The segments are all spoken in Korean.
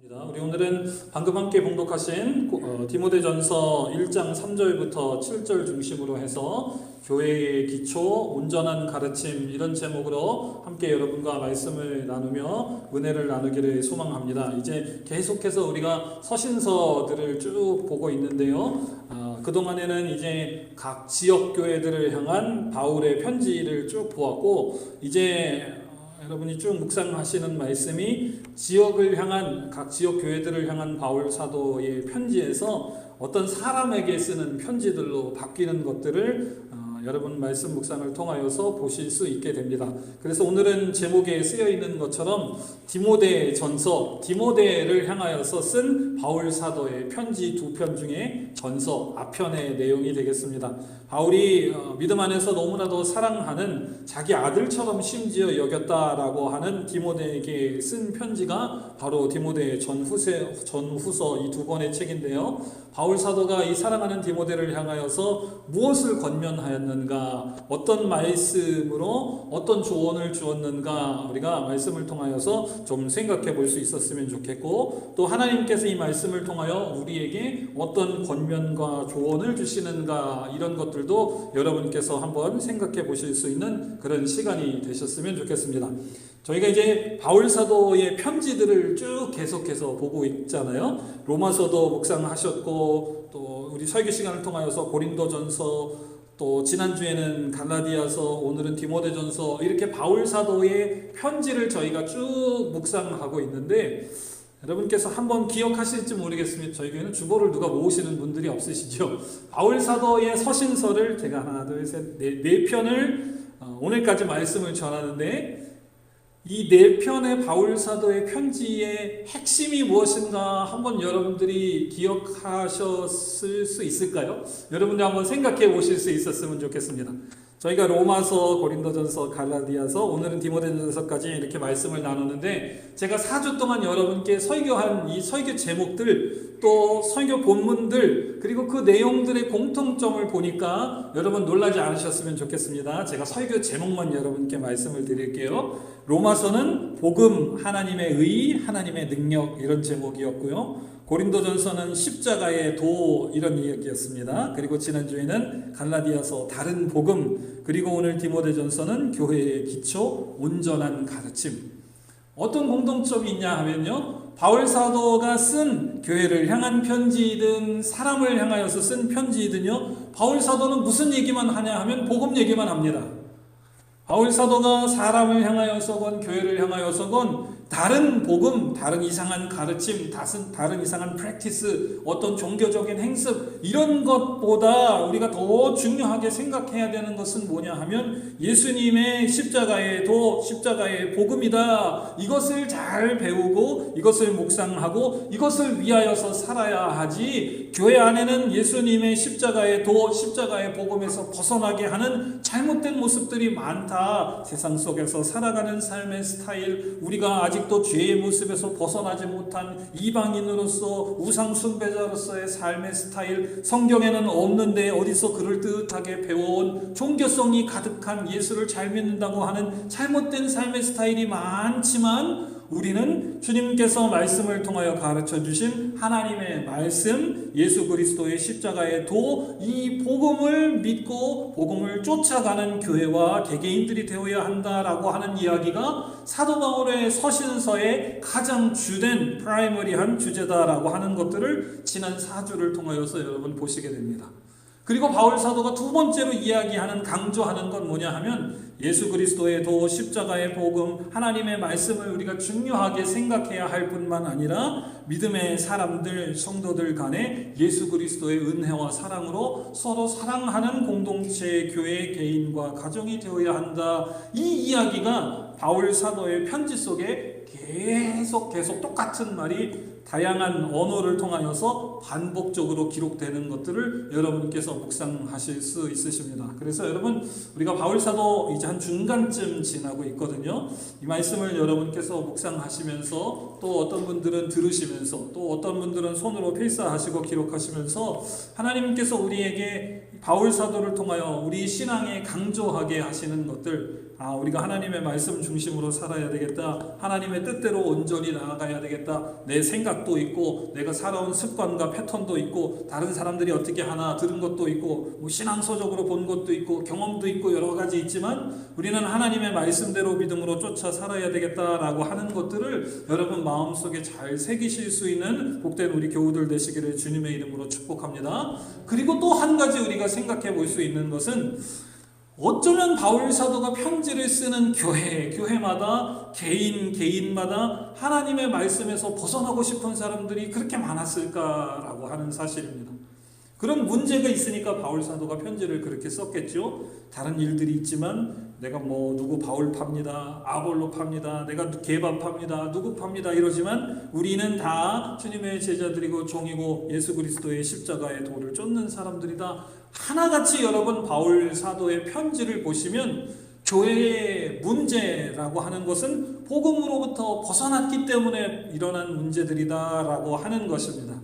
우리 오늘은 방금 함께 봉독하신 디모데전서 1장 3절부터 7절 중심으로 해서 교회의 기초, 온전한 가르침 이런 제목으로 함께 여러분과 말씀을 나누며 은혜를 나누기를 소망합니다. 이제 계속해서 우리가 서신서들을 쭉 보고 있는데요. 그동안에는 이제 각 지역 교회들을 향한 바울의 편지를 쭉 보았고 이제 여러분이 쭉 묵상하시는 말씀이 지역을 향한 각 지역 교회들을 향한 바울 사도의 편지에서 어떤 사람에게 쓰는 편지들로 바뀌는 것들을 여러분 말씀 묵상을 통하여서 보실 수 있게 됩니다. 그래서 오늘은 제목에 쓰여 있는 것처럼 디모데 전서, 디모데를 향하여서 쓴 바울 사도의 편지 두 편 중에 전서 앞편의 내용이 되겠습니다. 바울이 믿음 안에서 너무나도 사랑하는 자기 아들처럼 심지어 여겼다라고 하는 디모데에게 쓴 편지가 바로 디모데 전후서 이 두 권의 책인데요. 바울 사도가 이 사랑하는 디모데를 향하여서 무엇을 권면하였는가, 어떤 말씀으로 어떤 조언을 주었는가 우리가 말씀을 통하여서 좀 생각해 볼 수 있었으면 좋겠고, 또 하나님께서 이 말씀을 통하여 우리에게 어떤 권면과 조언을 주시는가 이런 것들도 여러분께서 한번 생각해 보실 수 있는 그런 시간이 되셨으면 좋겠습니다. 저희가 이제 바울 사도의 편지들을 쭉 계속해서 보고 있잖아요. 로마서도 묵상하셨고, 또 우리 설교 시간을 통하여서 고린도전서, 또 지난주에는 갈라디아서, 오늘은 디모데전서, 이렇게 바울 사도의 편지를 저희가 쭉 묵상하고 있는데 여러분께서 한번 기억하실지 모르겠습니다. 저희 교회는 주보를 누가 모으시는 분들이 없으시죠. 바울 사도의 서신서를 제가 하나, 둘, 셋, 네 편을 오늘까지 말씀을 전하는데, 이 네 편의 바울 사도의 편지의 핵심이 무엇인가 한번 여러분들이 기억하셨을 수 있을까요? 여러분들 한번 생각해 보실 수 있었으면 좋겠습니다. 저희가 로마서, 고린도전서, 갈라디아서, 오늘은 디모데전서까지 이렇게 말씀을 나누는데, 제가 4주 동안 여러분께 설교한 이 설교 제목들, 또 설교 본문들, 그리고 그 내용들의 공통점을 보니까 여러분 놀라지 않으셨으면 좋겠습니다. 제가 설교 제목만 여러분께 말씀을 드릴게요. 로마서는 복음, 하나님의 의, 하나님의 능력, 이런 제목이었고요. 고린도전서는 십자가의 도, 이런 이야기였습니다. 그리고 지난주에는 갈라디아서 다른 복음, 그리고 오늘 디모데전서는 교회의 기초, 온전한 가르침. 어떤 공통점이 있냐 하면요, 바울 사도가 쓴 교회를 향한 편지든 사람을 향하여서 쓴 편지든요, 바울 사도는 무슨 얘기만 하냐 하면 복음 얘기만 합니다. 바울 사도가 사람을 향하여서건 교회를 향하여서건 다른 복음, 다른 이상한 가르침, 다른 이상한 프랙티스, 어떤 종교적인 행습, 이런 것보다 우리가 더 중요하게 생각해야 되는 것은 뭐냐 하면 예수님의 십자가의 도, 십자가의 복음이다. 이것을 잘 배우고 이것을 묵상하고 이것을 위하여서 살아야 하지, 교회 안에는 예수님의 십자가의 도, 십자가의 복음에서 벗어나게 하는 잘못된 모습들이 많다. 세상 속에서 살아가는 삶의 스타일, 우리가 아직도 죄의 모습에서 벗어나지 못한 이방인으로서, 우상 숭배자로서의 삶의 스타일, 성경에는 없는데 어디서 그럴듯하게 배워온 종교성이 가득한 예수를 잘 믿는다고 하는 잘못된 삶의 스타일이 많지만, 우리는 주님께서 말씀을 통하여 가르쳐 주신 하나님의 말씀, 예수 그리스도의 십자가의 도, 이 복음을 믿고 복음을 쫓아가는 교회와 개개인들이 되어야 한다라고 하는 이야기가 사도 바울의 서신서의 가장 주된 프라이머리한 주제다라고 하는 것들을 지난 4주를 통하여서 여러분 보시게 됩니다. 그리고 바울 사도가 두 번째로 이야기하는, 강조하는 건 뭐냐 하면 예수 그리스도의 도, 십자가의 복음, 하나님의 말씀을 우리가 중요하게 생각해야 할 뿐만 아니라 믿음의 사람들, 성도들 간에 예수 그리스도의 은혜와 사랑으로 서로 사랑하는 공동체, 교회, 개인과 가정이 되어야 한다. 이 이야기가 바울 사도의 편지 속에 계속 똑같은 말이 다양한 언어를 통하여서 반복적으로 기록되는 것들을 여러분께서 묵상하실 수 있으십니다. 그래서 여러분, 우리가 바울 사도 이제 한 중간쯤 지나고 있거든요. 이 말씀을 여러분께서 묵상하시면서, 또 어떤 분들은 들으시면서, 또 어떤 분들은 손으로 필사하시고 기록하시면서 하나님께서 우리에게 바울 사도를 통하여 우리 신앙에 강조하게 하시는 것들, 우리가 하나님의 말씀 중심으로 살아야 되겠다. 하나님의 뜻대로 온전히 나아가야 되겠다. 내 생각도 있고 내가 살아온 습관과 패턴도 있고 다른 사람들이 어떻게 하나 들은 것도 있고 뭐 신앙서적으로 본 것도 있고 경험도 있고 여러 가지 있지만 우리는 하나님의 말씀대로 믿음으로 쫓아 살아야 되겠다라고 하는 것들을 여러분 마음속에 잘 새기실 수 있는 복된 우리 교우들 되시기를 주님의 이름으로 축복합니다. 그리고 또 한 가지 우리가 생각해 볼 수 있는 것은 어쩌면 바울 사도가 편지를 쓰는 교회마다 개인마다 하나님의 말씀에서 벗어나고 싶은 사람들이 그렇게 많았을까라고 하는 사실입니다. 그런 문제가 있으니까 바울 사도가 편지를 그렇게 썼겠죠. 다른 일들이 있지만 내가 뭐 누구 바울 팝니다, 아볼로 팝니다, 내가 게바 팝니다, 누구 팝니다 이러지만 우리는 다 주님의 제자들이고 종이고 예수 그리스도의 십자가의 도를 쫓는 사람들이다. 하나같이 여러분 바울 사도의 편지를 보시면 교회의 문제라고 하는 것은 복음으로부터 벗어났기 때문에 일어난 문제들이다라고 하는 것입니다.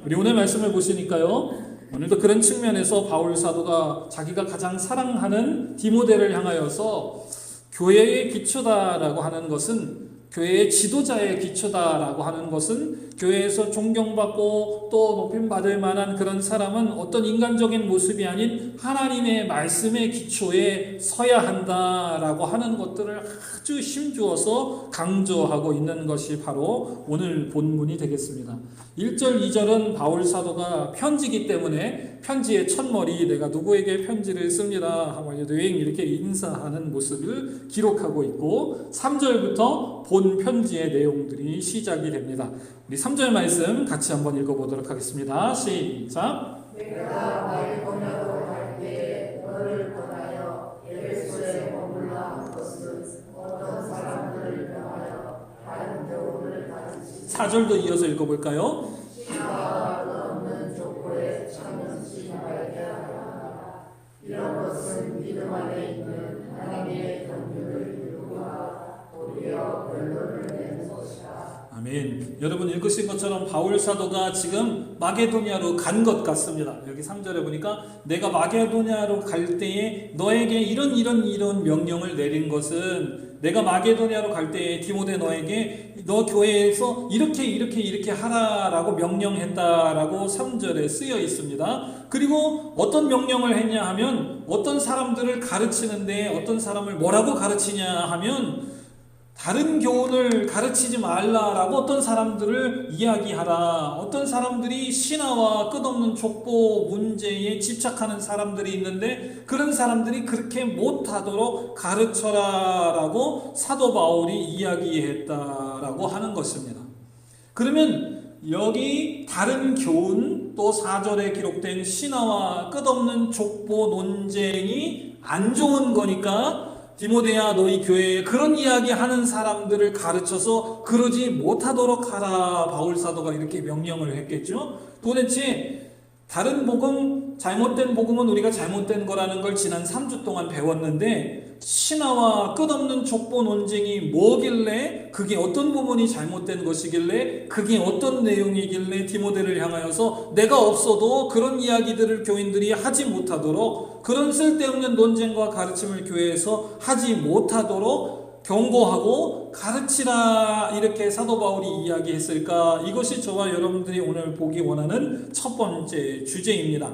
우리 오늘 말씀을 보시니까요. 오늘도 그런 측면에서 바울 사도가 자기가 가장 사랑하는 디모데를 향하여서 교회의 기초다라고 하는 것은 교회의 지도자의 기초다라고 하는 것은 교회에서 존경받고 또 높임받을 만한 그런 사람은 어떤 인간적인 모습이 아닌 하나님의 말씀의 기초에 서야 한다라고 하는 것들을 아주 힘주어서 강조하고 있는 것이 바로 오늘 본문이 되겠습니다. 1절, 2절은 바울 사도가 편지이기 때문에 편지의 첫머리 내가 누구에게 편지를 씁니다. How are you doing? 이렇게 인사하는 모습을 기록하고 있고 3절부터 본 편지의 내용들이 시작이 됩니다. 우리 3절 말씀 같이 한번 읽어보도록 하겠습니다. 시작. 내가 마게도냐로 갈 때에 너를 떠나여 에베소에 머물라 한 것은 어떤 사람들을 명하여 다른 교훈을 가르치지 4절도 이어서 읽어볼까요? 신화와 끝없는 족보에 참는지 말게 하라. 이런 것은 믿음 안에 있는 하나님의 경륜을 이루고와 도리어 결론을 내는 것이다. 아멘. 여러분 읽으신 것처럼 바울 사도가 지금 마게도냐로 간 것 같습니다. 여기 3절에 보니까 내가 마게도냐로 갈 때에 너에게 이런 명령을 내린 것은 내가 마게도냐로 갈 때에 디모데 너에게 너 교회에서 이렇게 하라라고 명령했다라고 3절에 쓰여 있습니다. 그리고 어떤 명령을 했냐 하면 어떤 사람들을 가르치는데 어떤 사람을 뭐라고 가르치냐 하면 다른 교훈을 가르치지 말라라고 어떤 사람들을 이야기하라. 어떤 사람들이 신화와 끝없는 족보 문제에 집착하는 사람들이 있는데 그런 사람들이 그렇게 못하도록 가르쳐라라고 사도 바울이 이야기했다라고 하는 것입니다. 그러면 여기 다른 교훈 또 4절에 기록된 신화와 끝없는 족보 논쟁이 안 좋은 거니까 디모데야 너희 교회에 그런 이야기 하는 사람들을 가르쳐서 그러지 못하도록 하라. 바울 사도가 이렇게 명령을 했겠죠. 도대체 다른 복음, 잘못된 복음은 우리가 잘못된 거라는 걸 지난 3주 동안 배웠는데 신화와 끝없는 족보 논쟁이 뭐길래 그게 어떤 부분이 잘못된 것이길래 그게 어떤 내용이길래 디모데를 향하여서 내가 없어도 그런 이야기들을 교인들이 하지 못하도록 그런 쓸데없는 논쟁과 가르침을 교회에서 하지 못하도록 경고하고 가르치라 이렇게 사도 바울이 이야기했을까? 이것이 저와 여러분들이 오늘 보기 원하는 첫 번째 주제입니다.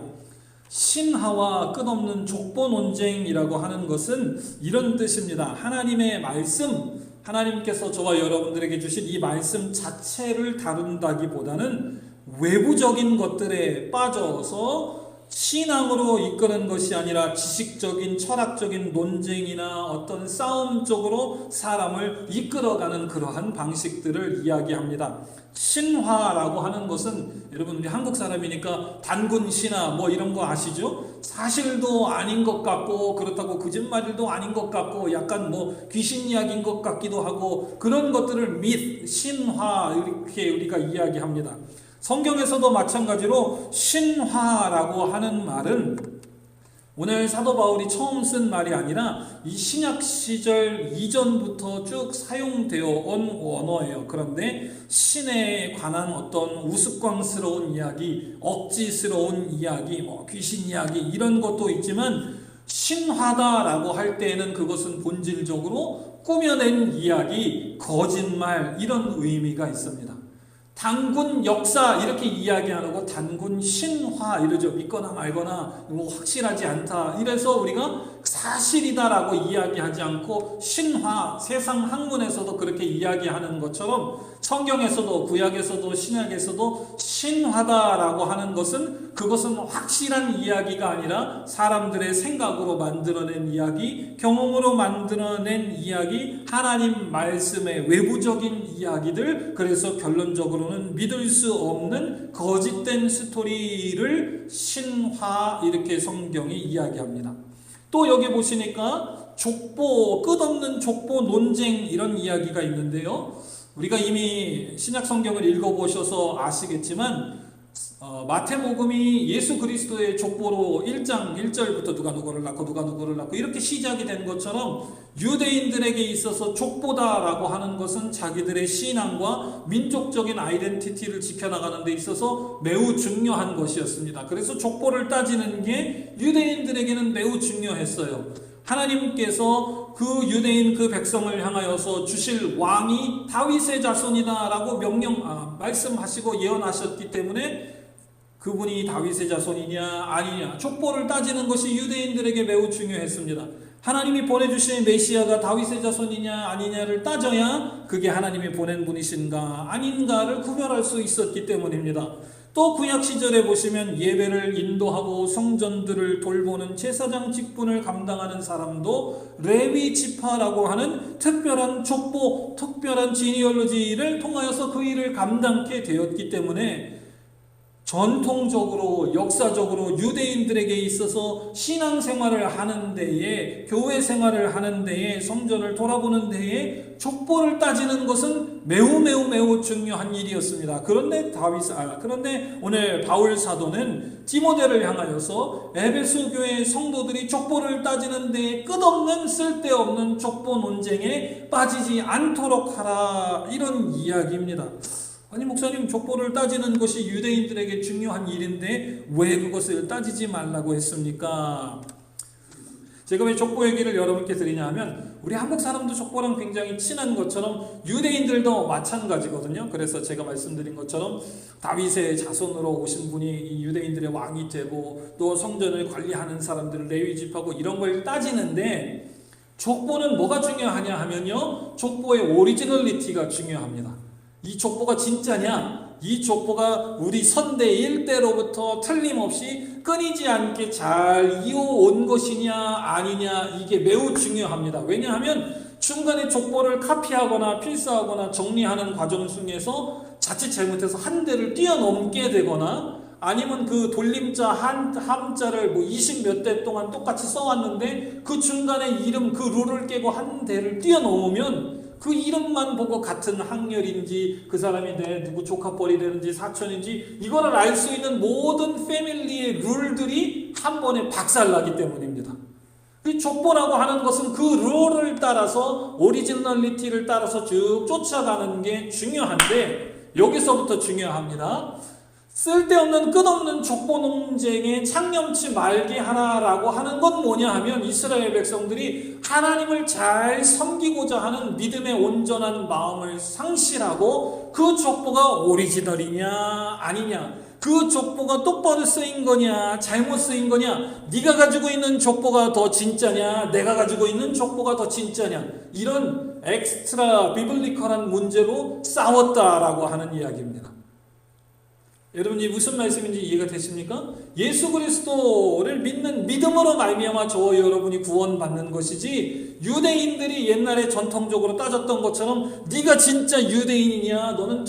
신화와 끝없는 족보 논쟁이라고 하는 것은 이런 뜻입니다. 하나님의 말씀, 하나님께서 저와 여러분들에게 주신 이 말씀 자체를 다룬다기보다는 외부적인 것들에 빠져서 신앙으로 이끄는 것이 아니라 지식적인 철학적인 논쟁이나 어떤 싸움 쪽으로 사람을 이끌어가는 그러한 방식들을 이야기합니다. 신화라고 하는 것은 여러분 우리 한국 사람이니까 단군 신화 뭐 이런 거 아시죠? 사실도 아닌 것 같고 그렇다고 거짓말도 아닌 것 같고 약간 뭐 귀신 이야기인 것 같기도 하고 그런 것들을 밋, 신화 이렇게 우리가 이야기합니다. 성경에서도 마찬가지로 신화라고 하는 말은 오늘 사도 바울이 처음 쓴 말이 아니라 이 신약 시절 이전부터 쭉 사용되어 온 언어예요. 그런데 신에 관한 어떤 우스꽝스러운 이야기, 억지스러운 이야기, 귀신 이야기 이런 것도 있지만 신화다라고 할 때에는 그것은 본질적으로 꾸며낸 이야기, 거짓말 이런 의미가 있습니다. 단군 역사 이렇게 이야기 안 하고 단군 신화 이러죠. 믿거나 말거나 뭐 확실하지 않다. 이래서 우리가 사실이다라고 이야기하지 않고 신화, 세상 학문에서도 그렇게 이야기하는 것처럼 성경에서도 구약에서도 신약에서도 신화다라고 하는 것은 그것은 확실한 이야기가 아니라 사람들의 생각으로 만들어낸 이야기, 경험으로 만들어낸 이야기, 하나님 말씀의 외부적인 이야기들, 그래서 결론적으로는 믿을 수 없는 거짓된 스토리를 신화 이렇게 성경이 이야기합니다. 또 여기 보시니까 족보, 끝없는 족보 논쟁 이런 이야기가 있는데요. 우리가 이미 신약 성경을 읽어보셔서 아시겠지만 마태복음이 예수 그리스도의 족보로 1장 1절부터 누가 누구를 낳고 누가 누구를 낳고 이렇게 시작이 된 것처럼 유대인들에게 있어서 족보다라고 하는 것은 자기들의 신앙과 민족적인 아이덴티티를 지켜나가는 데 있어서 매우 중요한 것이었습니다. 그래서 족보를 따지는 게 유대인들에게는 매우 중요했어요. 하나님께서 그 유대인 그 백성을 향하여서 주실 왕이 다윗의 자손이다라고 말씀하시고 예언하셨기 때문에 그분이 다윗의 자손이냐 아니냐 족보를 따지는 것이 유대인들에게 매우 중요했습니다. 하나님이 보내주신 메시아가 다윗의 자손이냐 아니냐를 따져야 그게 하나님이 보낸 분이신가 아닌가를 구별할 수 있었기 때문입니다. 또 구약 시절에 보시면 예배를 인도하고 성전들을 돌보는 제사장 직분을 감당하는 사람도 레위 지파라고 하는 특별한 족보, 특별한 지니얼로지를 통하여서 그 일을 감당케 되었기 때문에 전통적으로 역사적으로 유대인들에게 있어서 신앙생활을 하는 데에 교회 생활을 하는 데에 성전을 돌아보는 데에 족보를 따지는 것은 매우 중요한 일이었습니다. 그런데 오늘 바울 사도는 디모데를 향하여서 에베소 교회 성도들이 족보를 따지는 데에 끝없는 쓸데없는 족보 논쟁에 빠지지 않도록 하라 이런 이야기입니다. 아니 목사님 족보를 따지는 것이 유대인들에게 중요한 일인데 왜 그것을 따지지 말라고 했습니까? 제가 왜 족보 얘기를 여러분께 드리냐 하면 우리 한국 사람도 족보랑 굉장히 친한 것처럼 유대인들도 마찬가지거든요. 그래서 제가 말씀드린 것처럼 다윗의 자손으로 오신 분이 이 유대인들의 왕이 되고 또 성전을 관리하는 사람들을 레위 지파고 이런 걸 따지는데 족보는 뭐가 중요하냐 하면요. 족보의 오리지널리티가 중요합니다. 이 족보가 진짜냐? 이 족보가 우리 선대 일대로부터 틀림없이 끊이지 않게 잘 이어온 것이냐 아니냐 이게 매우 중요합니다. 왜냐하면 중간에 족보를 카피하거나 필사하거나 정리하는 과정 중에서 자칫 잘못해서 한 대를 뛰어넘게 되거나 아니면 그 돌림자 함자를 20몇 대 동안 똑같이 써왔는데 그 중간에 이름 그 룰을 깨고 한 대를 뛰어넘으면 그 이름만 보고 같은 학렬인지 그 사람이 내 누구 조카뻘이 되는지 사촌인지 이거를 알 수 있는 모든 패밀리의 룰들이 한 번에 박살나기 때문입니다. 이 족보라고 하는 것은 그 룰을 따라서 오리지널리티를 따라서 쭉 쫓아가는 게 중요한데 여기서부터 중요합니다. 쓸데없는 끝없는 족보 논쟁에 창념치 말게 하라라고 하는 건 뭐냐 하면 이스라엘 백성들이 하나님을 잘 섬기고자 하는 믿음의 온전한 마음을 상실하고 그 족보가 오리지널이냐 아니냐 그 족보가 똑바로 쓰인 거냐 잘못 쓰인 거냐 네가 가지고 있는 족보가 더 진짜냐 내가 가지고 있는 족보가 더 진짜냐 이런 엑스트라 비블리컬한 문제로 싸웠다라고 하는 이야기입니다. 여러분이 무슨 말씀인지 이해가 되십니까? 예수 그리스도를 믿는 믿음으로 말미암아 저와 여러분이 구원받는 것이지 유대인들이 옛날에 전통적으로 따졌던 것처럼 네가 진짜 유대인이냐 너는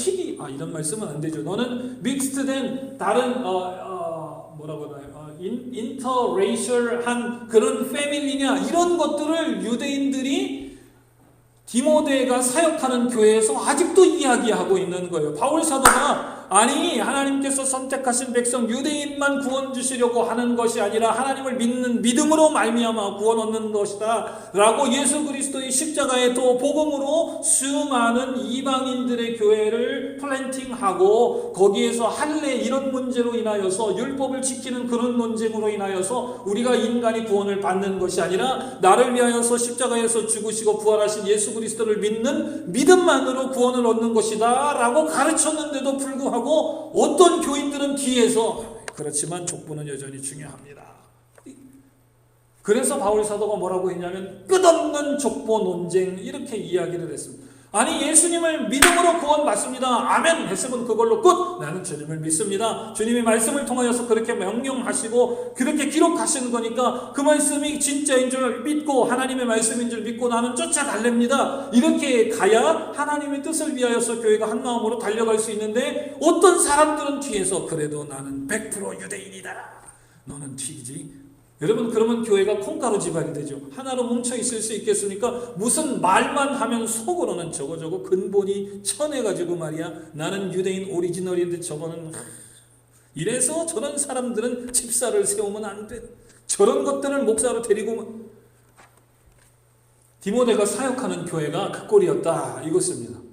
이런 말씀은 안 되죠. 너는 믹스드된 다른 인터레이셜한 그런 패밀리냐 이런 것들을 유대인들이 디모데가 사역하는 교회에서 아직도 이야기하고 있는 거예요. 바울 사도가 아니, 하나님께서 선택하신 백성 유대인만 구원 주시려고 하는 것이 아니라 하나님을 믿는 믿음으로 말미암아 구원 얻는 것이다 라고 예수 그리스도의 십자가의 또 복음으로 수많은 이방인들의 교회를 플랜팅하고 거기에서 할례 이런 문제로 인하여서 율법을 지키는 그런 논쟁으로 인하여서 우리가 인간이 구원을 받는 것이 아니라 나를 위하여서 십자가에서 죽으시고 부활하신 예수 그리스도를 믿는 믿음만으로 구원을 얻는 것이다 라고 가르쳤는데도 불구하고 어떤 교인들은 뒤에서 그렇지만 족보는 여전히 중요합니다. 그래서 바울 사도가 뭐라고 했냐면 끝없는 족보 논쟁 이렇게 이야기를 했습니다. 아니, 예수님을 믿음으로 구원받습니다. 아멘 했으면 그걸로 끝. 나는 주님을 믿습니다. 주님의 말씀을 통하여서 그렇게 명령하시고 그렇게 기록하시는 거니까 그 말씀이 진짜인 줄 믿고 하나님의 말씀인 줄 믿고 나는 쫓아달랍니다. 이렇게 가야 하나님의 뜻을 위하여서 교회가 한 마음으로 달려갈 수 있는데 어떤 사람들은 뒤에서 그래도 나는 100% 유대인이다. 너는 튀기지. 여러분, 그러면 교회가 콩가루 집안이 되죠. 하나로 뭉쳐 있을 수 있겠습니까? 무슨 말만 하면 속으로는 저거 근본이 천해가지고 말이야. 나는 유대인 오리지널인데 저거는 이래서 저런 사람들은 집사를 세우면 안 돼. 저런 것들을 목사로 데리고 디모데가 사역하는 교회가 그 꼴이었다 이것입니다.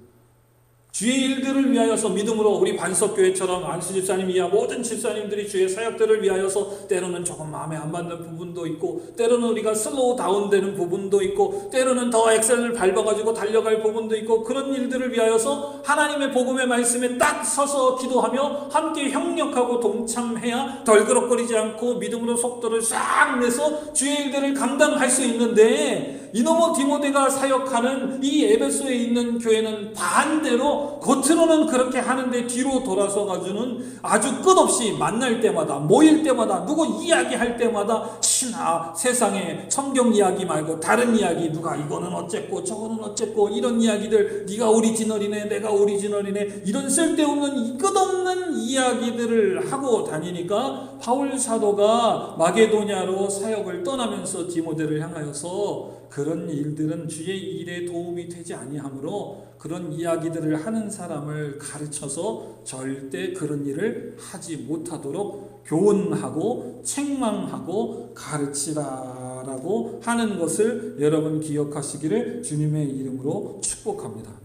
주의 일들을 위하여서 믿음으로 우리 반석교회처럼 안수 집사님 이하 모든 집사님들이 주의 사역들을 위하여서 때로는 조금 마음에 안 맞는 부분도 있고 때로는 우리가 슬로우 다운되는 부분도 있고 때로는 더 엑셀을 밟아가지고 달려갈 부분도 있고 그런 일들을 위하여서 하나님의 복음의 말씀에 딱 서서 기도하며 함께 협력하고 동참해야 덜그럭거리지 않고 믿음으로 속도를 싹 내서 주의 일들을 감당할 수 있는데 이놈의 디모데가 사역하는 이 에베소에 있는 교회는 반대로 겉으로는 그렇게 하는데 뒤로 돌아서 가지고는 아주 끝없이 만날 때마다 모일 때마다 누구 이야기할 때마다 신화 세상에 성경 이야기 말고 다른 이야기 누가 이거는 어쨌고 저거는 어쨌고 이런 이야기들 네가 오리지널이네 내가 오리지널이네 이런 쓸데없는 끝없는 이야기들을 하고 다니니까 바울 사도가 마게도냐로 사역을 떠나면서 디모데를 향하여서 그런 일들은 주의 일에 도움이 되지 아니하므로 그런 이야기들을 하는 사람을 가르쳐서 절대 그런 일을 하지 못하도록 교훈하고 책망하고 가르치라라고 하는 것을 여러분 기억하시기를 주님의 이름으로 축복합니다.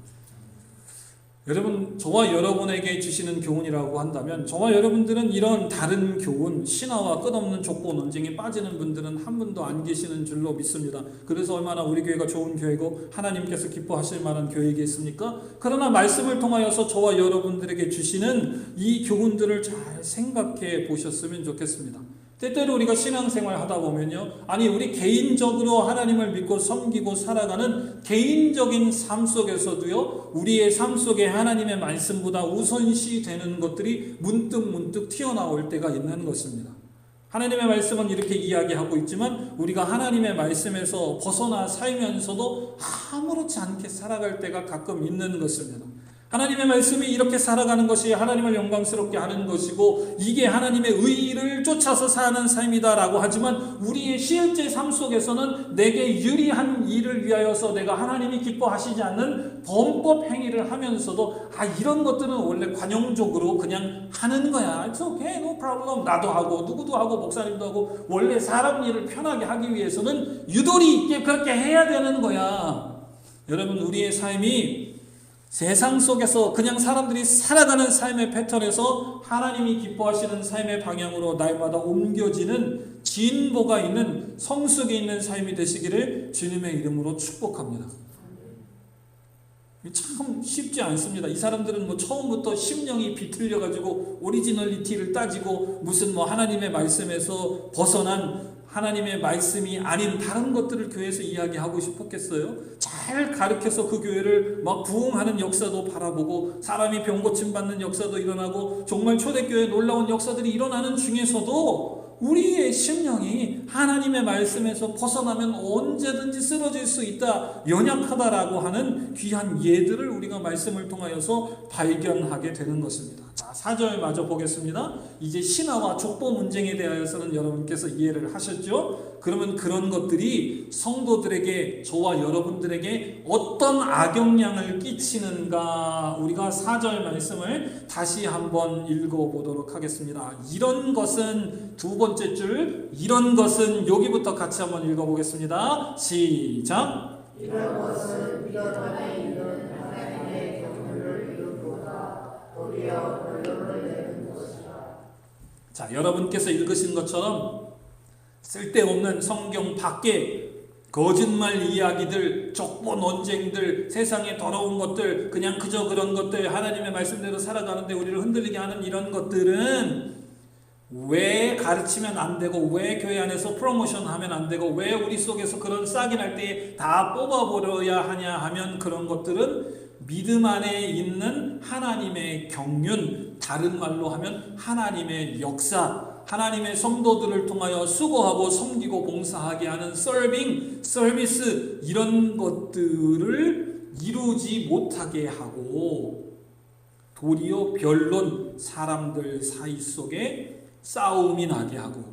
여러분, 저와 여러분에게 주시는 교훈이라고 한다면 저와 여러분들은 이런 다른 교훈, 신화와 끝없는 족보 논쟁에 빠지는 분들은 한 분도 안 계시는 줄로 믿습니다. 그래서 얼마나 우리 교회가 좋은 교회고 하나님께서 기뻐하실 만한 교회이겠습니까? 그러나 말씀을 통하여서 저와 여러분들에게 주시는 이 교훈들을 잘 생각해 보셨으면 좋겠습니다. 때때로 우리가 신앙생활 하다 보면요, 아니 우리 개인적으로 하나님을 믿고 섬기고 살아가는 개인적인 삶 속에서도요, 우리의 삶 속에 하나님의 말씀보다 우선시 되는 것들이 문득 튀어나올 때가 있는 것입니다. 하나님의 말씀은 이렇게 이야기하고 있지만 우리가 하나님의 말씀에서 벗어나 살면서도 아무렇지 않게 살아갈 때가 가끔 있는 것입니다. 하나님의 말씀이 이렇게 살아가는 것이 하나님을 영광스럽게 하는 것이고 이게 하나님의 의를 쫓아서 사는 삶이다라고 하지만 우리의 실제 삶 속에서는 내게 유리한 일을 위하여서 내가 하나님이 기뻐하시지 않는 범법 행위를 하면서도 이런 것들은 원래 관용적으로 그냥 하는 거야. It's okay, no problem. 나도 하고 누구도 하고 목사님도 하고 원래 사람 일을 편하게 하기 위해서는 유도리 있게 그렇게 해야 되는 거야. 여러분, 우리의 삶이 세상 속에서 그냥 사람들이 살아가는 삶의 패턴에서 하나님이 기뻐하시는 삶의 방향으로 날마다 옮겨지는 진보가 있는 성숙이 있는 삶이 되시기를 주님의 이름으로 축복합니다. 참 쉽지 않습니다. 이 사람들은 처음부터 심령이 비틀려가지고 오리지널리티를 따지고 무슨 하나님의 말씀에서 벗어난 하나님의 말씀이 아닌 다른 것들을 교회에서 이야기하고 싶었겠어요? 잘 가르쳐서 그 교회를 부흥하는 역사도 바라보고 사람이 병 고침 받는 역사도 일어나고 정말 초대교회에 놀라운 역사들이 일어나는 중에서도 우리의 심령이 하나님의 말씀에서 벗어나면 언제든지 쓰러질 수 있다, 연약하다라고 하는 귀한 예들을 우리가 말씀을 통하여서 발견하게 되는 것입니다. 자, 4절 마저 보겠습니다. 이제 신화와 족보 문쟁에 대하여서는 여러분께서 이해를 하셨죠? 그러면 그런 것들이 성도들에게, 저와 여러분들에게 어떤 악영향을 끼치는가, 우리가 4절 말씀을 다시 한번 읽어보도록 하겠습니다. 이런 것은 두 번째 줄, 이런 것은 여기부터 같이 한번 읽어보겠습니다. 시작. 이런 것은 믿음 안에 있는 하나님의 경륜을 이루고자 도리어 결론을 내는 것이다. 자, 여러분께서 읽으신 것처럼 쓸데없는 성경 밖에 거짓말 이야기들, 족보 논쟁들, 세상의 더러운 것들, 그냥 그저 그런 것들, 하나님의 말씀대로 살아가는데 우리를 흔들리게 하는 이런 것들은 왜 가르치면 안 되고, 왜 교회 안에서 프로모션 하면 안 되고, 왜 우리 속에서 그런 싹이 날 때 다 뽑아버려야 하냐 하면, 그런 것들은 믿음 안에 있는 하나님의 경륜, 다른 말로 하면 하나님의 역사, 하나님의 성도들을 통하여 수고하고 섬기고 봉사하게 하는 서빙, 서비스, 이런 것들을 이루지 못하게 하고, 도리어 변론, 사람들 사이 속에 싸움이 나게 하고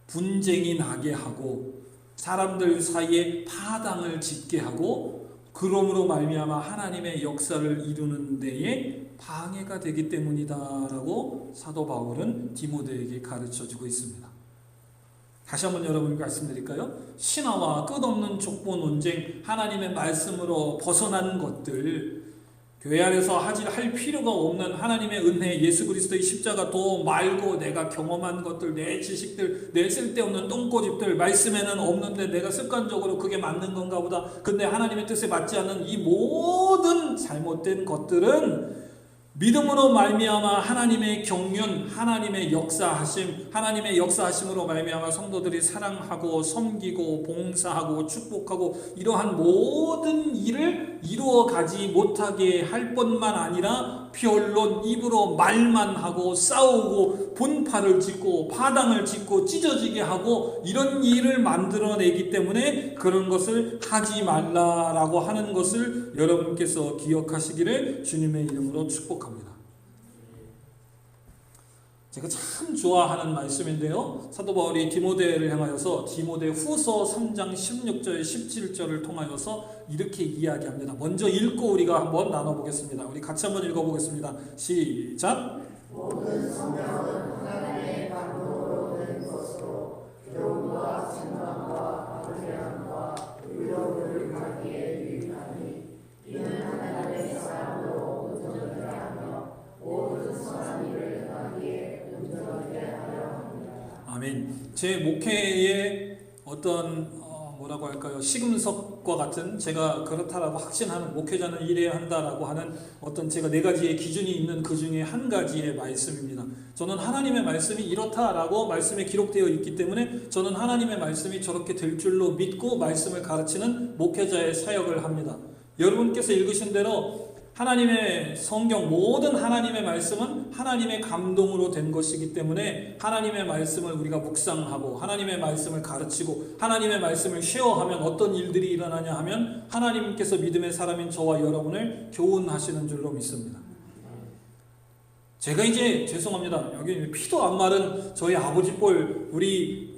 분쟁이 나게 하고 사람들 사이에 파당을 짓게 하고, 그러므로 말미암아 하나님의 역사를 이루는 데에 방해가 되기 때문이다라고 사도 바울은 디모데에게 가르쳐주고 있습니다. 다시 한번 여러분께 말씀드릴까요? 신화와 끝없는 족보 논쟁, 하나님의 말씀으로 벗어난 것들, 교회 안에서 할 필요가 없는 하나님의 은혜, 예수 그리스도의 십자가 도 말고 내가 경험한 것들, 내 지식들, 내 쓸데없는 똥꼬집들, 말씀에는 없는데 내가 습관적으로 그게 맞는 건가 보다. 근데 하나님의 뜻에 맞지 않는 이 모든 잘못된 것들은 믿음으로 말미암아 하나님의 경륜, 하나님의 역사하심, 하나님의 역사하심으로 말미암아 성도들이 사랑하고 섬기고 봉사하고 축복하고 이러한 모든 일을 이루어가지 못하게 할 뿐만 아니라 변론, 입으로 말만 하고 싸우고 분파를 짓고 파당을 짓고 찢어지게 하고 이런 일을 만들어내기 때문에 그런 것을 하지 말라라고 하는 것을 여러분께서 기억하시기를 주님의 이름으로 축복합니다. 제가 참 좋아하는 말씀인데요, 사도 바울이 디모데를 향하여서 디모데 후서 3장 16절 17절을 통하여서 이렇게 이야기합니다. 먼저 읽고 우리가 한번 나눠보겠습니다. 우리 같이 한번 읽어보겠습니다. 시작. 모든 성경은 하나님의 감동으로 된 것으로 교훈과 책망과 권면과 의로움을 하기에 유익하니 이는 하나님의 사람으로 온전하게 하며 모든 선한 일을 하기에 온전하게 하려 합니다. 아멘. 제 목회의 어떤 뭐라고 할까요? 시금석과 같은, 제가 그렇다라고 확신하는, 목회자는 이래야 한다라고 하는 어떤 제가 4가지의 기준이 있는 그 중에 한 가지의 말씀입니다. 저는 하나님의 말씀이 이렇다라고 말씀에 기록되어 있기 때문에 저는 하나님의 말씀이 저렇게 될 줄로 믿고 말씀을 가르치는 목회자의 사역을 합니다. 여러분께서 읽으신 대로 하나님의 성경, 모든 하나님의 말씀은 하나님의 감동으로 된 것이기 때문에 하나님의 말씀을 우리가 묵상하고 하나님의 말씀을 가르치고 하나님의 말씀을 쉐어하면 어떤 일들이 일어나냐 하면 하나님께서 믿음의 사람인 저와 여러분을 교훈하시는 줄로 믿습니다. 제가 이제 죄송합니다. 여기 피도 안 마른 저희 아버지 뻘, 우리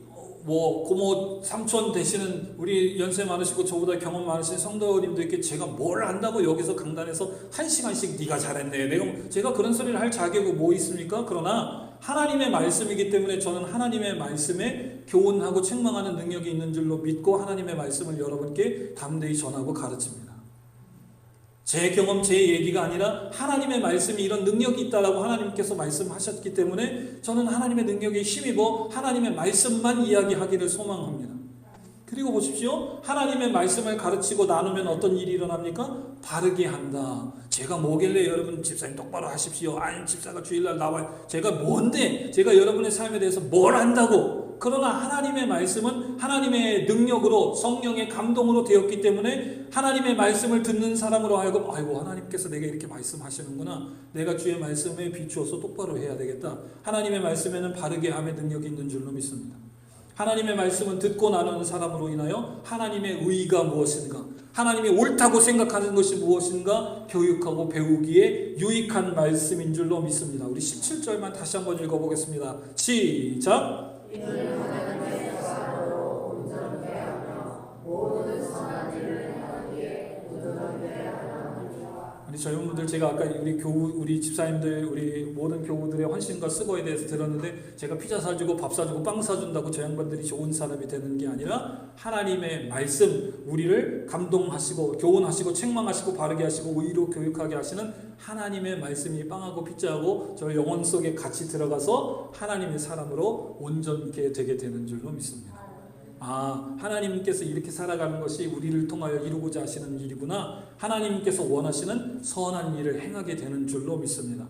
고모 삼촌 되시는 우리 연세 많으시고 저보다 경험 많으신 성도님들께 제가 뭘 안다고 여기서 강단에서 1시간씩 네가 잘했네, 제가 그런 소리를 할 자격이 뭐 있습니까? 그러나 하나님의 말씀이기 때문에 저는 하나님의 말씀에 교훈하고 책망하는 능력이 있는 줄로 믿고 하나님의 말씀을 여러분께 담대히 전하고 가르칩니다. 제 경험, 제 얘기가 아니라 하나님의 말씀이 이런 능력이 있다라고 하나님께서 말씀하셨기 때문에 저는 하나님의 능력에 힘입어 하나님의 말씀만 이야기하기를 소망합니다. 그리고 보십시오. 하나님의 말씀을 가르치고 나누면 어떤 일이 일어납니까? 바르게 한다. 제가 뭐길래 여러분 집사님 똑바로 하십시오. 아니 집사가 주일날 나와요. 제가 뭔데? 제가 여러분의 삶에 대해서 뭘 안다고? 그러나 하나님의 말씀은 하나님의 능력으로 성령의 감동으로 되었기 때문에 하나님의 말씀을 듣는 사람으로 하여금 아이고 하나님께서 내게 이렇게 말씀하시는구나. 내가 주의 말씀에 비추어서 똑바로 해야 되겠다. 하나님의 말씀에는 바르게 함의 능력이 있는 줄로 믿습니다. 하나님의 말씀은 듣고 나누는 사람으로 인하여 하나님의 의의가 무엇인가, 하나님이 옳다고 생각하는 것이 무엇인가 교육하고 배우기에 유익한 말씀인 줄로 믿습니다. 우리 17절만 다시 한번 읽어보겠습니다. 시작. 이는 하나님의 사랑으로 우리 젊은 분들 제가 아까 우리 집사님들, 우리 모든 교우들의 헌신과 수고에 대해서 들었는데 제가 피자 사주고 밥 사주고 빵 사준다고 저 양반들이 좋은 사람이 되는 게 아니라 하나님의 말씀, 우리를 감동하시고 교훈하시고 책망하시고 바르게 하시고 의로 교육하게 하시는 하나님의 말씀이 빵하고 피자하고 저 영혼 속에 같이 들어가서 하나님의 사람으로 온전케 되게 되는 줄로 믿습니다. 하나님께서 이렇게 살아가는 것이 우리를 통하여 이루고자 하시는 일이구나. 하나님께서 원하시는 선한 일을 행하게 되는 줄로 믿습니다.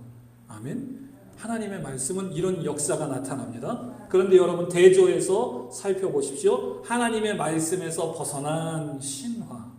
아멘. 하나님의 말씀은 이런 역사가 나타납니다. 그런데 여러분 대조해서 살펴보십시오. 하나님의 말씀에서 벗어난 신화.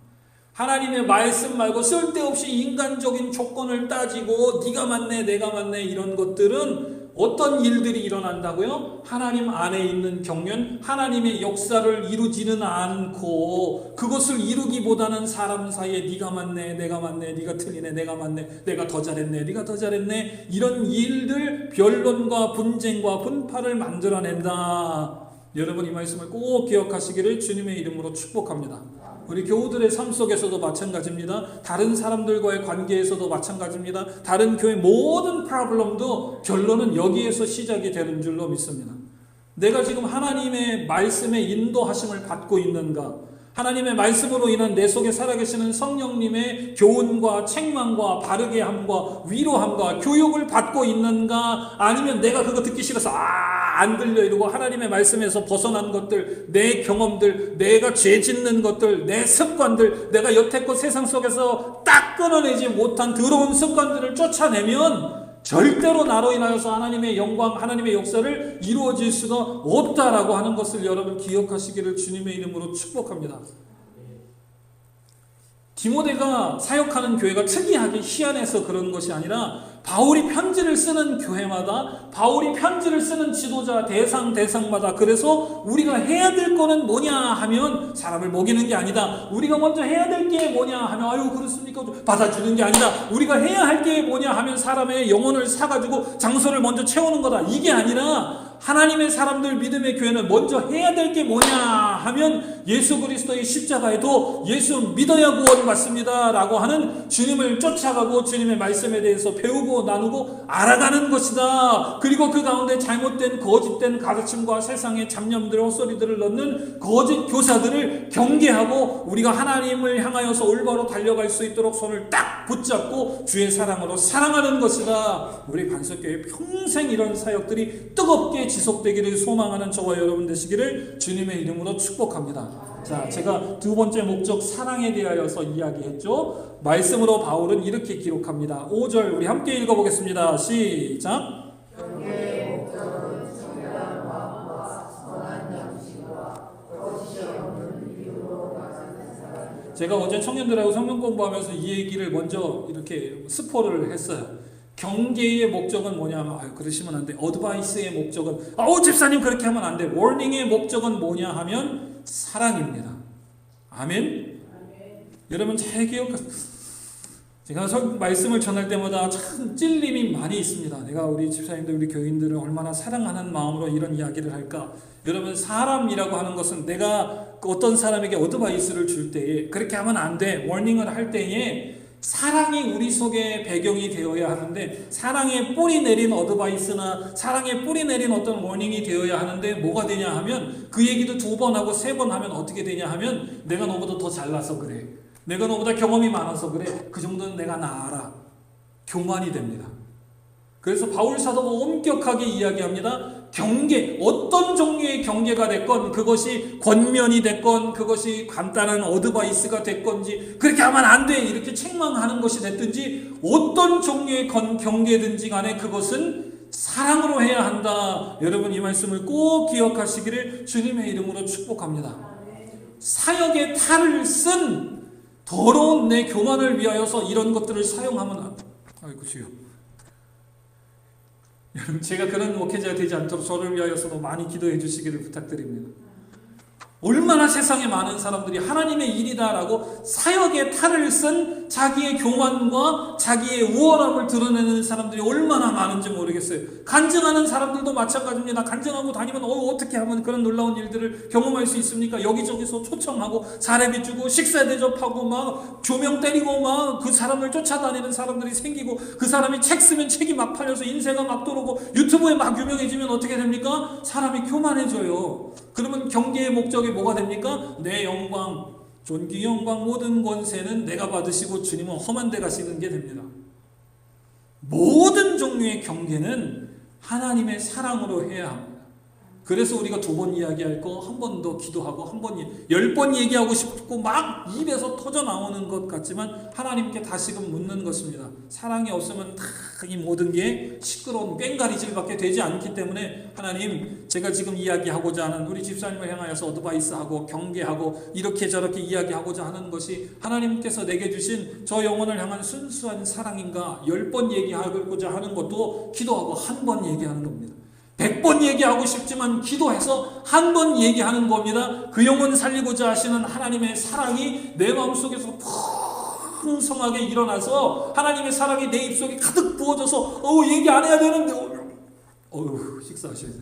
하나님의 말씀 말고 쓸데없이 인간적인 조건을 따지고 네가 맞네 내가 맞네 이런 것들은 어떤 일들이 일어난다고요? 하나님 안에 있는 경륜, 하나님의 역사를 이루지는 않고 그것을 이루기보다는 사람 사이에 네가 맞네, 내가 맞네, 네가 틀리네, 내가 맞네, 내가 더 잘했네, 네가 더 잘했네 이런 일들, 변론과 분쟁과 분파를 만들어낸다. 여러분 이 말씀을 꼭 기억하시기를 주님의 이름으로 축복합니다. 우리 교우들의 삶 속에서도 마찬가지입니다. 다른 사람들과의 관계에서도 마찬가지입니다. 다른 교회 모든 프로블럼도 결론은 여기에서 시작이 되는 줄로 믿습니다. 내가 지금 하나님의 말씀의 인도하심을 받고 있는가? 하나님의 말씀으로 인한 내 속에 살아계시는 성령님의 교훈과 책망과 바르게 함과 위로함과 교육을 받고 있는가? 아니면 내가 그거 듣기 싫어서 안 들려 이러고 하나님의 말씀에서 벗어난 것들, 내 경험들, 내가 죄 짓는 것들, 내 습관들, 내가 여태껏 세상 속에서 딱 끊어내지 못한 더러운 습관들을 쫓아내면 절대로 나로 인하여서 하나님의 영광, 하나님의 역사를 이루어질 수가 없다라고 하는 것을 여러분 기억하시기를 주님의 이름으로 축복합니다. 디모데가 사역하는 교회가 특이하게 희한해서 그런 것이 아니라 바울이 편지를 쓰는 교회마다 바울이 편지를 쓰는 지도자 대상마다 그래서 우리가 해야 될 거는 뭐냐 하면 사람을 먹이는 게 아니다. 우리가 먼저 해야 될 게 뭐냐 하면 아유 그렇습니까? 받아주는 게 아니다. 우리가 해야 할 게 뭐냐 하면 사람의 영혼을 사가지고 장소를 먼저 채우는 거다. 이게 아니라 하나님의 사람들 믿음의 교회는 먼저 해야 될 게 뭐냐 하면 예수 그리스도의 십자가에도 예수 믿어야 구원받습니다 라고 하는 주님을 쫓아가고 주님의 말씀에 대해서 배우고 나누고 알아가는 것이다. 그리고 그 가운데 잘못된 거짓된 가르침과 세상의 잡념들 헛소리들을 넣는 거짓 교사들을 경계하고 우리가 하나님을 향하여서 올바로 달려갈 수 있도록 손을 딱 붙잡고 주의 사랑으로 사랑하는 것이다. 우리 반석교회 평생 이런 사역들이 뜨겁게 지속되기를 소망하는 저와 여러분 되시기를 주님의 이름으로 축복합니다. 자, 제가 두 번째 목적 사랑에 대하여서 이야기했죠. 말씀으로 바울은 이렇게 기록합니다. 5절 우리 함께 읽어보겠습니다. 시작. 경계의 목적은 정결한 마음과 선한 양심과 거짓이 없는 이유로 나타나는 사람. 제가 어제 청년들하고 성경 공부하면서 이 얘기를 먼저 이렇게 스포를 했어요. 경계의 목적은 뭐냐면 그러시면 안 돼. 어드바이스의 목적은 집사님 그렇게 하면 안 돼. 워닝의 목적은 뭐냐 하면 사랑입니다. 아멘. 여러분 잘 기억하세요. 제가 말씀을 전할 때마다 참 찔림이 많이 있습니다. 내가 우리 집사님들 우리 교인들을 얼마나 사랑하는 마음으로 이런 이야기를 할까. 여러분 사람이라고 하는 것은 내가 어떤 사람에게 어드바이스를 줄 때에 그렇게 하면 안 돼. 워닝을 할 때에 사랑이 우리 속에 배경이 되어야 하는데 사랑의 뿌리 내린 어드바이스나 사랑의 뿌리 내린 어떤 워닝이 되어야 하는데 뭐가 되냐 하면 그 얘기도 2번 하고 3번 하면 어떻게 되냐 하면 내가 너보다 더 잘나서 그래. 내가 너보다 경험이 많아서 그래. 그 정도는 내가 알아. 교만이 됩니다. 그래서 바울 사도가 엄격하게 이야기합니다. 경계, 어떤 종류의 경계가 됐건 그것이 권면이 됐건 그것이 간단한 어드바이스가 됐건지 그렇게 하면 안 돼 이렇게 책망하는 것이 됐든지 어떤 종류의 경계든지 간에 그것은 사랑으로 해야 한다. 여러분 이 말씀을 꼭 기억하시기를 주님의 이름으로 축복합니다. 사역의 탈을 쓴 더러운 내 교만을 위하여서 이런 것들을 사용하면 안 돼. 아이고 주여. 여러분 제가 그런 목회자가 되지 않도록 저를 위하여서도 많이 기도해 주시기를 부탁드립니다. 얼마나 세상에 많은 사람들이 하나님의 일이다라고 사역의 탈을 쓴 자기의 교만과 자기의 우월함을 드러내는 사람들이 얼마나 많은지 모르겠어요. 간증하는 사람들도 마찬가지입니다. 간증하고 다니면 어떻게 하면 그런 놀라운 일들을 경험할 수 있습니까? 여기저기서 초청하고 사례비 주고 식사 대접하고 막 조명 때리고 막 그 사람을 쫓아다니는 사람들이 생기고, 그 사람이 책 쓰면 책이 막 팔려서 인쇄가 막 들어오고 유튜브에 막 유명해지면 어떻게 됩니까? 사람이 교만해져요. 그러면 경계의 목적이 뭐가 됩니까? 내 영광, 존귀, 영광, 모든 권세는 내가 받으시고 주님은 험한 데 가시는 게 됩니다. 모든 종류의 경계는 하나님의 사랑으로 해야 합니다. 그래서 우리가 2번 이야기할 거 한 번 더 기도하고 10번 얘기하고 싶고 막 입에서 터져 나오는 것 같지만 하나님께 다시금 묻는 것입니다. 사랑이 없으면 다 이 모든 게 시끄러운 꽹가리질밖에 되지 않기 때문에, 하나님, 제가 지금 이야기하고자 하는 우리 집사님을 향하여서 어드바이스하고 경계하고 이렇게 저렇게 이야기하고자 하는 것이 하나님께서 내게 주신 저 영혼을 향한 순수한 사랑인가 10번 얘기하고자 하는 것도 기도하고 1번 얘기하는 겁니다. 100번 얘기하고 싶지만 기도해서 1번 얘기하는 겁니다. 그 영혼 살리고자 하시는 하나님의 사랑이 내 마음속에서 풍성하게 일어나서 하나님의 사랑이 내 입속에 가득 부어져서 얘기 안 해야 되는데 식사하셔야 돼요.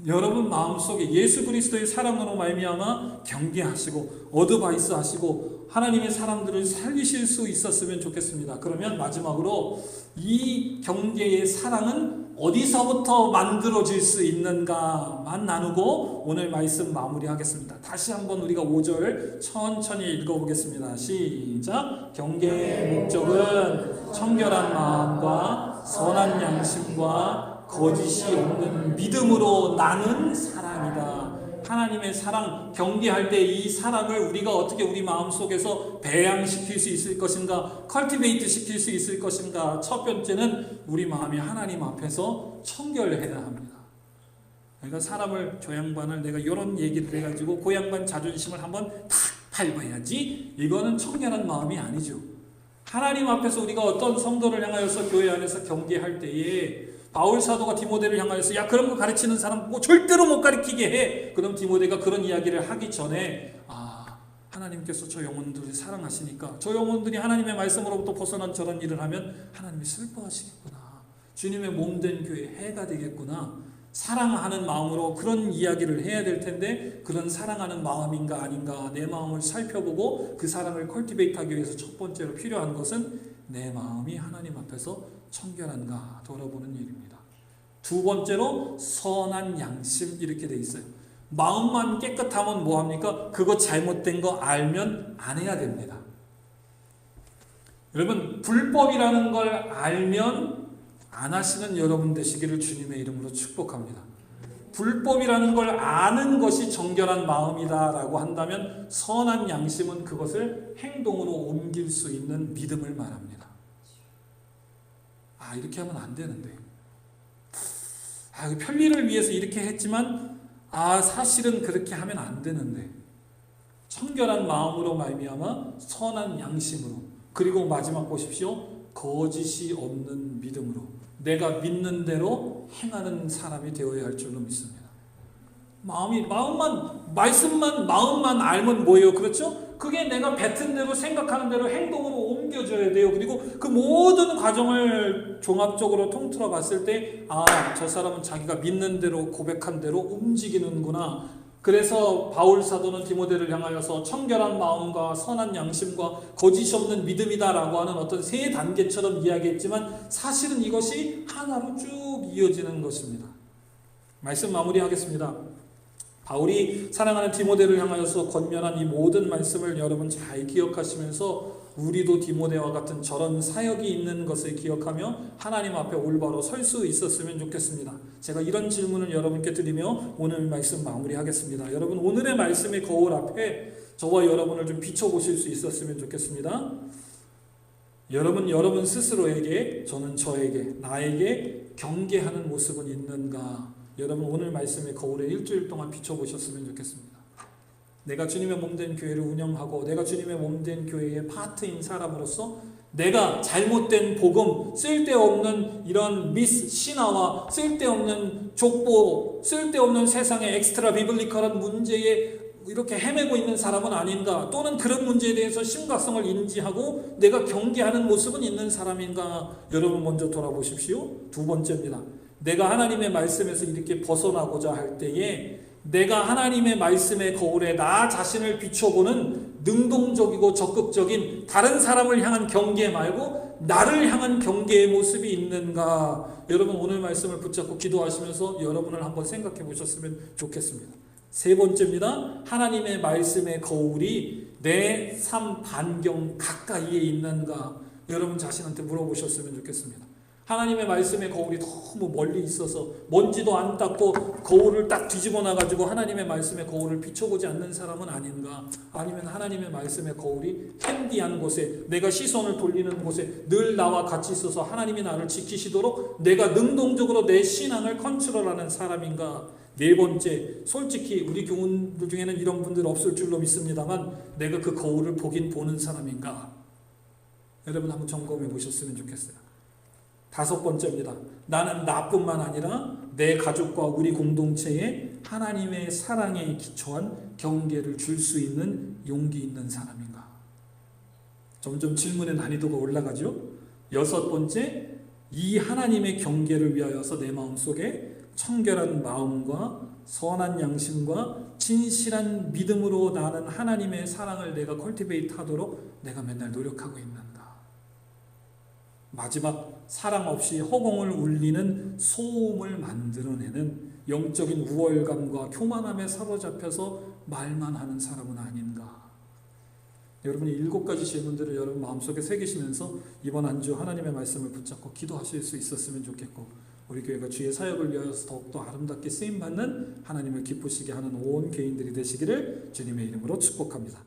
여러분 마음속에 예수 그리스도의 사랑으로 말미암아 경계하시고 어드바이스 하시고 하나님의 사람들을 살리실 수 있었으면 좋겠습니다. 그러면 마지막으로 이 경계의 사랑은 어디서부터 만들어질 수 있는가만 나누고 오늘 말씀 마무리하겠습니다. 다시 한번 우리가 5절 천천히 읽어보겠습니다. 시작. 경계의 목적은 청결한 마음과 선한 양심과 거짓이 없는 믿음으로 나는 사랑이다. 하나님의 사랑, 경계할 때 이 사랑을 우리가 어떻게 우리 마음속에서 배양시킬 수 있을 것인가, 컬티베이트 시킬 수 있을 것인가. 첫 번째는 우리 마음이 하나님 앞에서 청결해야 합니다. 그러니까 사람을, 저 양반을 내가 이런 얘기를 해가지고 그 양반 자존심을 한번 탁 밟아야지, 이거는 청결한 마음이 아니죠. 하나님 앞에서 우리가 어떤 성도를 향하여서 교회 안에서 경계할 때에 바울 사도가 디모데를 향하여서 야, 그런 거 가르치는 사람 뭐 절대로 못 가르치게 해. 그럼 디모데가 그런 이야기를 하기 전에 하나님께서 저 영혼들을 사랑하시니까 저 영혼들이 하나님의 말씀으로부터 벗어난 저런 일을 하면 하나님이 슬퍼하시겠구나. 주님의 몸된 교회 해가 되겠구나. 사랑하는 마음으로 그런 이야기를 해야 될 텐데, 그런 사랑하는 마음인가 아닌가 내 마음을 살펴보고 그 사랑을 컬티베이트하기 위해서 첫 번째로 필요한 것은 내 마음이 하나님 앞에서 청결한가 돌아보는 일입니다. 두 번째로 선한 양심, 이렇게 돼 있어요. 마음만 깨끗하면 뭐합니까? 그거 잘못된 거 알면 안 해야 됩니다. 여러분, 불법이라는 걸 알면 안 하시는 여러분 되시기를 주님의 이름으로 축복합니다. 불법이라는 걸 아는 것이 정결한 마음이다라고 한다면 선한 양심은 그것을 행동으로 옮길 수 있는 믿음을 말합니다. 이렇게 하면 안 되는데, 편리를 위해서 이렇게 했지만 사실은 그렇게 하면 안 되는데, 청결한 마음으로 말미암아 선한 양심으로, 그리고 마지막 보십시오. 거짓이 없는 믿음으로 내가 믿는 대로 행하는 사람이 되어야 할 줄로 믿습니다. 마음만 알면 뭐예요? 그렇죠? 그게 내가 뱉은 대로 생각하는 대로 행동으로 옮겨져야 돼요. 그리고 그 모든 과정을 종합적으로 통틀어 봤을 때 저 사람은 자기가 믿는 대로 고백한 대로 움직이는구나. 그래서 바울 사도는 디모데를 향하여서 청결한 마음과 선한 양심과 거짓이 없는 믿음이다라고 하는 어떤 세 단계처럼 이야기했지만 사실은 이것이 하나로 쭉 이어지는 것입니다. 말씀 마무리하겠습니다. 바울이 사랑하는 디모데를 향하여서 권면한 이 모든 말씀을 여러분 잘 기억하시면서 우리도 디모데와 같은 저런 사역이 있는 것을 기억하며 하나님 앞에 올바로 설 수 있었으면 좋겠습니다. 제가 이런 질문을 여러분께 드리며 오늘 말씀 마무리하겠습니다. 여러분, 오늘의 말씀의 거울 앞에 저와 여러분을 좀 비춰보실 수 있었으면 좋겠습니다. 여러분 스스로에게, 저는 저에게, 나에게 경계하는 모습은 있는가? 여러분, 오늘 말씀의 거울에 일주일 동안 비춰보셨으면 좋겠습니다. 내가 주님의 몸된 교회를 운영하고 내가 주님의 몸된 교회의 파트인 사람으로서 내가 잘못된 복음, 쓸데없는 이런 미스 신화와 쓸데없는 족보, 쓸데없는 세상의 엑스트라 비블리컬한 문제에 이렇게 헤매고 있는 사람은 아닌가? 또는 그런 문제에 대해서 심각성을 인지하고 내가 경계하는 모습은 있는 사람인가? 여러분 먼저 돌아보십시오. 두 번째입니다. 내가 하나님의 말씀에서 이렇게 벗어나고자 할 때에 내가 하나님의 말씀의 거울에 나 자신을 비춰보는 능동적이고 적극적인 다른 사람을 향한 경계 말고 나를 향한 경계의 모습이 있는가? 여러분 오늘 말씀을 붙잡고 기도하시면서 여러분을 한번 생각해 보셨으면 좋겠습니다. 세 번째입니다. 하나님의 말씀의 거울이 내 삶 반경 가까이에 있는가? 여러분 자신한테 물어보셨으면 좋겠습니다. 하나님의 말씀의 거울이 너무 멀리 있어서 먼지도 안 닦고 거울을 딱 뒤집어 놔가지고 하나님의 말씀의 거울을 비춰보지 않는 사람은 아닌가? 아니면 하나님의 말씀의 거울이 핸디한 곳에 내가 시선을 돌리는 곳에 늘 나와 같이 있어서 하나님이 나를 지키시도록 내가 능동적으로 내 신앙을 컨트롤하는 사람인가? 네 번째, 솔직히 우리 교우들 중에는 이런 분들 없을 줄로 믿습니다만 내가 그 거울을 보긴 보는 사람인가? 여러분 한번 점검해 보셨으면 좋겠어요. 다섯 번째입니다. 나는 나뿐만 아니라 내 가족과 우리 공동체에 하나님의 사랑에 기초한 경계를 줄 수 있는 용기 있는 사람인가? 점점 질문의 난이도가 올라가죠. 여섯 번째, 이 하나님의 경계를 위하여서 내 마음속에 청결한 마음과 선한 양심과 진실한 믿음으로 나는 하나님의 사랑을 내가 컬티베이트 하도록 내가 맨날 노력하고 있는가? 마지막, 사랑 없이 허공을 울리는 소음을 만들어내는 영적인 우월감과 교만함에 사로잡혀서 말만 하는 사람은 아닌가? 여러분이 7가지 질문들을 여러분 마음속에 새기시면서 이번 한 주 하나님의 말씀을 붙잡고 기도하실 수 있었으면 좋겠고 우리 교회가 주의 사역을 위하여서 더욱더 아름답게 쓰임받는 하나님을 기쁘시게 하는 온 개인들이 되시기를 주님의 이름으로 축복합니다.